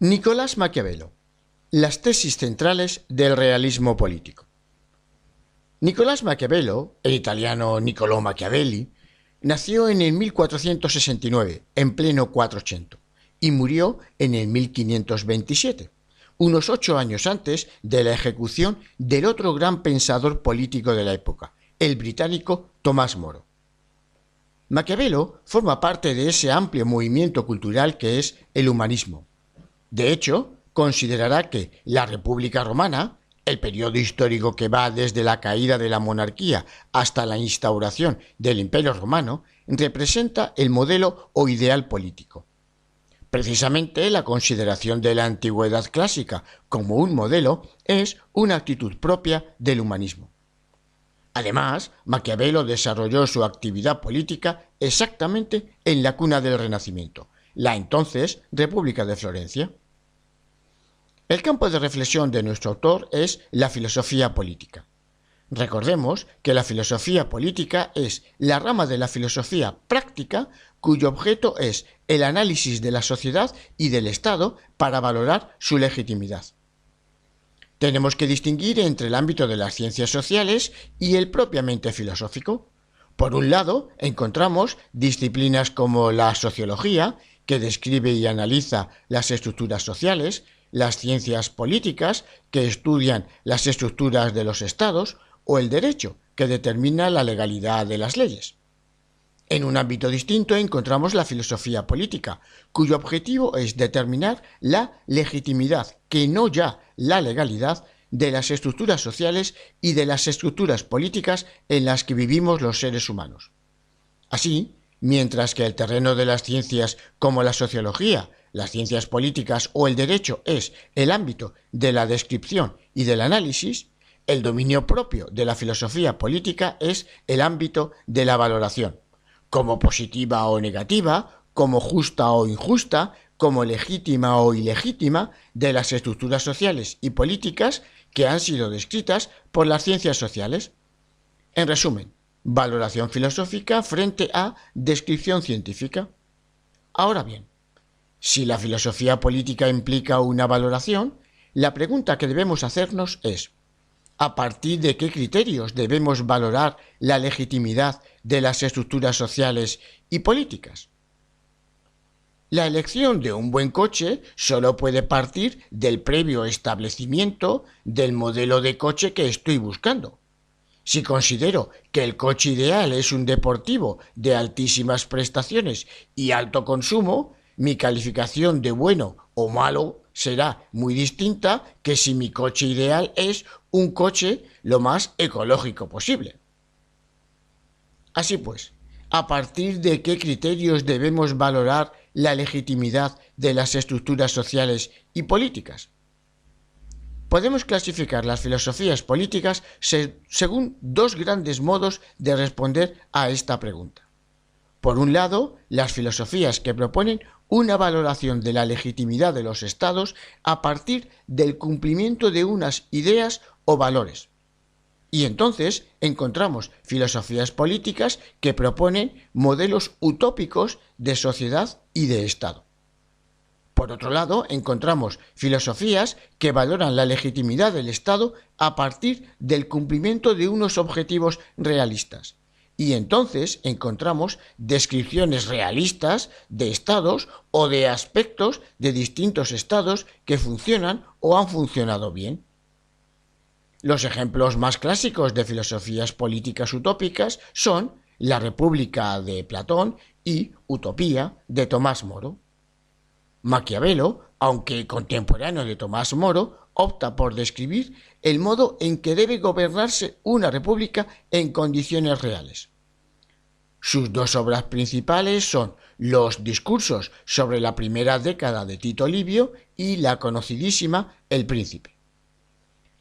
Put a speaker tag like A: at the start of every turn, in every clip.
A: Nicolás Maquiavelo. Las tesis centrales del realismo político. Nicolás Maquiavelo, el italiano Niccolò Machiavelli, nació en el 1469, en pleno Quattrocento, y murió en el 1527, unos 8 años antes de la ejecución del otro gran pensador político de la época, el británico Tomás Moro. Maquiavelo forma parte de ese amplio movimiento cultural que es el humanismo. De hecho, considerará que la República Romana, el periodo histórico que va desde la caída de la monarquía hasta la instauración del Imperio Romano, representa el modelo o ideal político. Precisamente la consideración de la antigüedad clásica como un modelo es una actitud propia del humanismo. Además, Maquiavelo desarrolló su actividad política exactamente en la cuna del Renacimiento, la entonces República de Florencia. El campo de reflexión de nuestro autor es la filosofía política. Recordemos que la filosofía política es la rama de la filosofía práctica cuyo objeto es el análisis de la sociedad y del Estado para valorar su legitimidad. Tenemos que distinguir entre el ámbito de las ciencias sociales y el propiamente filosófico. Por un lado, encontramos disciplinas como la sociología, que describe y analiza las estructuras sociales, las ciencias políticas, que estudian las estructuras de los estados, o el derecho, que determina la legalidad de las leyes. En un ámbito distinto encontramos la filosofía política, cuyo objetivo es determinar la legitimidad, que no ya la legalidad, de las estructuras sociales y de las estructuras políticas en las que vivimos los seres humanos. Así, mientras que el terreno de las ciencias como la sociología, las ciencias políticas o el derecho es el ámbito de la descripción y del análisis, el dominio propio de la filosofía política es el ámbito de la valoración, como positiva o negativa, como justa o injusta, como legítima o ilegítima, de las estructuras sociales y políticas que han sido descritas por las ciencias sociales. En resumen, valoración filosófica frente a descripción científica. Ahora bien, si la filosofía política implica una valoración, la pregunta que debemos hacernos es: ¿a partir de qué criterios debemos valorar la legitimidad de las estructuras sociales y políticas? La elección de un buen coche solo puede partir del previo establecimiento del modelo de coche que estoy buscando. Si considero que el coche ideal es un deportivo de altísimas prestaciones y alto consumo, mi calificación de bueno o malo será muy distinta que si mi coche ideal es un coche lo más ecológico posible. Así pues, ¿a partir de qué criterios debemos valorar la legitimidad de las estructuras sociales y políticas? Podemos clasificar las filosofías políticas según dos grandes modos de responder a esta pregunta. Por un lado, las filosofías que proponen una valoración de la legitimidad de los estados a partir del cumplimiento de unas ideas o valores. Y entonces encontramos filosofías políticas que proponen modelos utópicos de sociedad y de Estado. Por otro lado, encontramos filosofías que valoran la legitimidad del Estado a partir del cumplimiento de unos objetivos realistas. Y entonces encontramos descripciones realistas de estados o de aspectos de distintos estados que funcionan o han funcionado bien. Los ejemplos más clásicos de filosofías políticas utópicas son La República de Platón y Utopía de Tomás Moro. Maquiavelo, aunque contemporáneo de Tomás Moro, opta por describir el modo en que debe gobernarse una república en condiciones reales. Sus dos obras principales son los discursos sobre la primera década de Tito Livio y la conocidísima El Príncipe.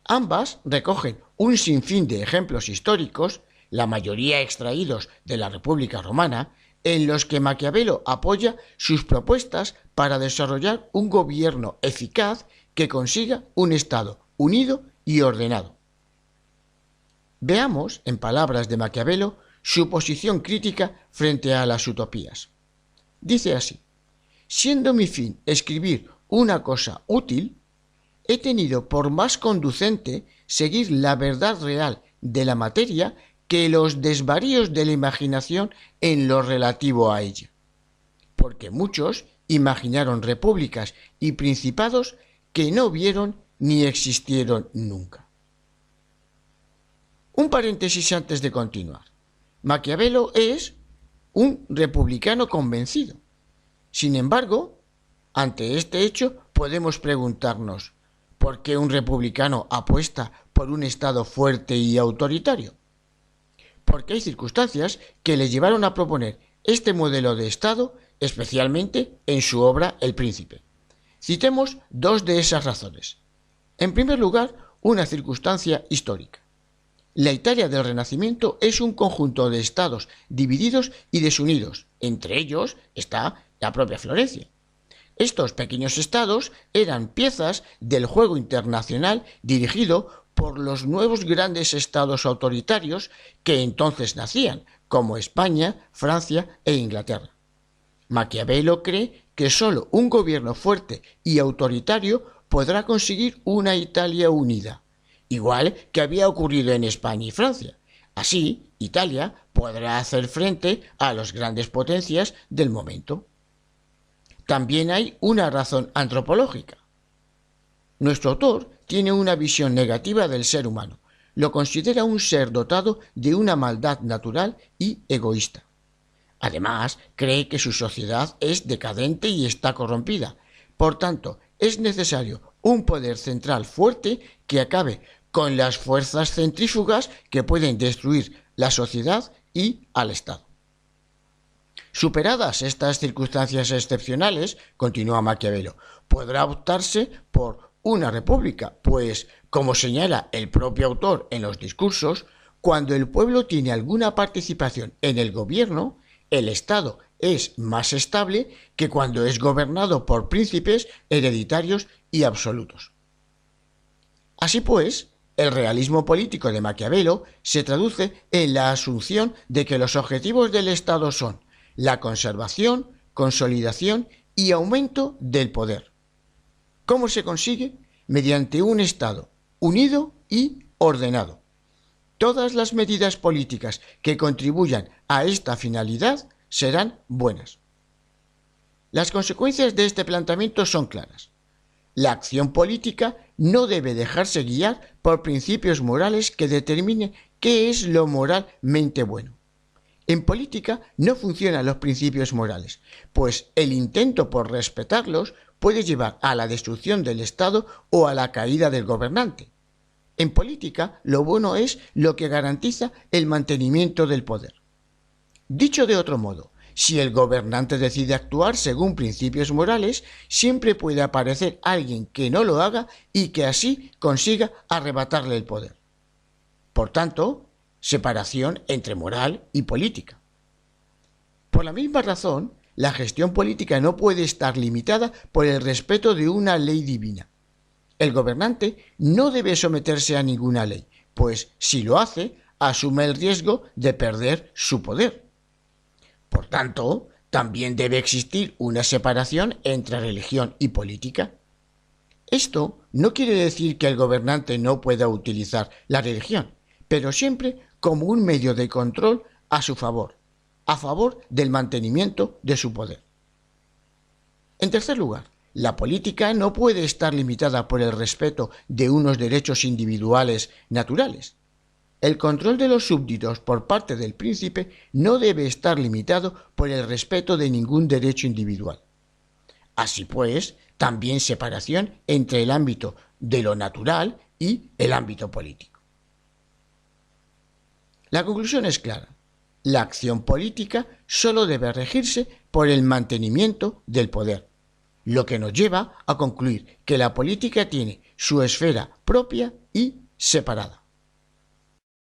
A: Ambas recogen un sinfín de ejemplos históricos, la mayoría extraídos de la República Romana, en los que Maquiavelo apoya sus propuestas para desarrollar un gobierno eficaz que consiga un Estado unido y ordenado. Veamos, en palabras de Maquiavelo, su posición crítica frente a las utopías. Dice así: siendo mi fin escribir una cosa útil, he tenido por más conducente seguir la verdad real de la materia que los desvaríos de la imaginación en lo relativo a ella. Porque muchos imaginaron repúblicas y principados que no vieron ni existieron nunca. Un paréntesis antes de continuar. Maquiavelo es un republicano convencido. Sin embargo, ante este hecho podemos preguntarnos, ¿por qué un republicano apuesta por un Estado fuerte y autoritario? Porque hay circunstancias que le llevaron a proponer este modelo de Estado, especialmente en su obra El Príncipe. Citemos dos de esas razones. En primer lugar, una circunstancia histórica. La Italia del Renacimiento es un conjunto de estados divididos y desunidos. Entre ellos está la propia Florencia. Estos pequeños estados eran piezas del juego internacional dirigido por los nuevos grandes estados autoritarios que entonces nacían, como España, Francia e Inglaterra. Maquiavelo cree que sólo un gobierno fuerte y autoritario podrá conseguir una Italia unida, igual que había ocurrido en España y Francia. Así, Italia podrá hacer frente a las grandes potencias del momento. También hay una razón antropológica. Nuestro autor tiene una visión negativa del ser humano. Lo considera un ser dotado de una maldad natural y egoísta. Además, cree que su sociedad es decadente y está corrompida. Por tanto, es necesario un poder central fuerte que acabe con las fuerzas centrífugas que pueden destruir la sociedad y al Estado. Superadas estas circunstancias excepcionales, continúa Maquiavelo, podrá optarse por una república, pues, como señala el propio autor en los discursos, cuando el pueblo tiene alguna participación en el gobierno, el Estado es más estable que cuando es gobernado por príncipes hereditarios y absolutos. Así pues, el realismo político de Maquiavelo se traduce en la asunción de que los objetivos del Estado son la conservación, consolidación y aumento del poder. ¿Cómo se consigue? Mediante un Estado unido y ordenado. Todas las medidas políticas que contribuyan a esta finalidad serán buenas. Las consecuencias de este planteamiento son claras. La acción política no debe dejarse guiar por principios morales que determinen qué es lo moralmente bueno. En política no funcionan los principios morales, pues el intento por respetarlos puede llevar a la destrucción del Estado o a la caída del gobernante. En política, lo bueno es lo que garantiza el mantenimiento del poder. Dicho de otro modo, si el gobernante decide actuar según principios morales, siempre puede aparecer alguien que no lo haga y que así consiga arrebatarle el poder. Por tanto, separación entre moral y política. Por la misma razón, la gestión política no puede estar limitada por el respeto de una ley divina. El gobernante no debe someterse a ninguna ley, pues si lo hace, asume el riesgo de perder su poder. Por tanto, también debe existir una separación entre religión y política. Esto no quiere decir que el gobernante no pueda utilizar la religión, pero siempre como un medio de control a su favor, a favor del mantenimiento de su poder. En tercer lugar, la política no puede estar limitada por el respeto de unos derechos individuales naturales. El control de los súbditos por parte del príncipe no debe estar limitado por el respeto de ningún derecho individual. Así pues, también separación entre el ámbito de lo natural y el ámbito político. La conclusión es clara. La acción política solo debe regirse por el mantenimiento del poder, lo que nos lleva a concluir que la política tiene su esfera propia y separada.